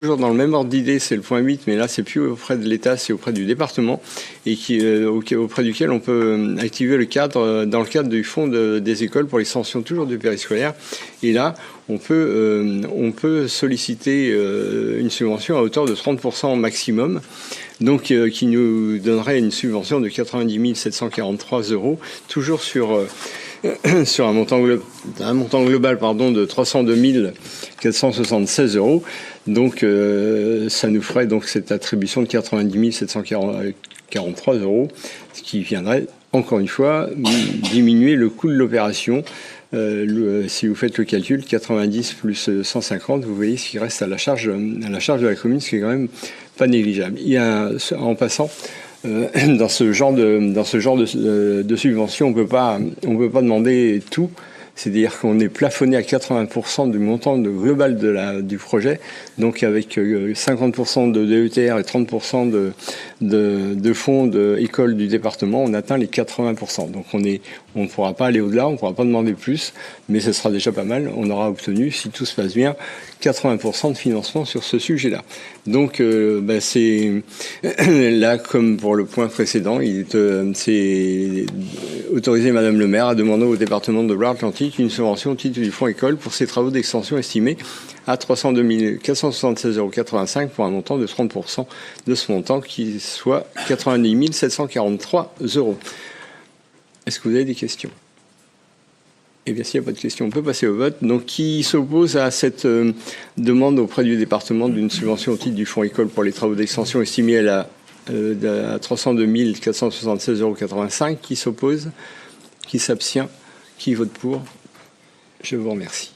Toujours dans le même ordre d'idée, c'est le point 8, mais là c'est plus auprès de l'État, c'est auprès du département, et auprès duquel on peut activer le cadre, dans le cadre du fonds des écoles pour l'extension toujours du périscolaire. Et là, on peut solliciter une subvention à hauteur de 30% maximum, donc qui nous donnerait une subvention de 90 743 €, toujours sur un montant global de 302 476 €. Donc ça nous ferait donc cette attribution de 90 743 €, ce qui viendrait encore une fois diminuer le coût de l'opération. Si vous faites le calcul, 90 plus 150, vous voyez ce qui reste à la charge de la commune, ce qui est quand même pas négligeable. Il y a, en passant, dans ce genre de subvention, on peut pas demander tout. C'est-à-dire qu'on est plafonné à 80% du montant global du projet, donc avec 50% de DETR et 30% de fonds d'école du département, on atteint les 80%. Donc on ne pourra pas aller au-delà, on ne pourra pas demander plus, mais ce sera déjà pas mal. On aura obtenu, si tout se passe bien, 80% de financement sur ce sujet-là. Donc c'est là, comme pour le point précédent, c'est autoriser Madame le maire à demander au département de Loire-Atlantique une subvention au titre du fonds école pour ses travaux d'extension estimés à 302 476,85 € pour un montant de 30% de ce montant, qui soit 90 743 €. Est-ce que vous avez des questions ? Eh bien, s'il n'y a pas de questions, on peut passer au vote. Donc, qui s'oppose à cette demande auprès du département d'une subvention au titre du fonds école pour les travaux d'extension estimés à 302 476,85 €? Qui s'oppose ? Qui s'abstient ? Qui vote pour ? Je vous remercie.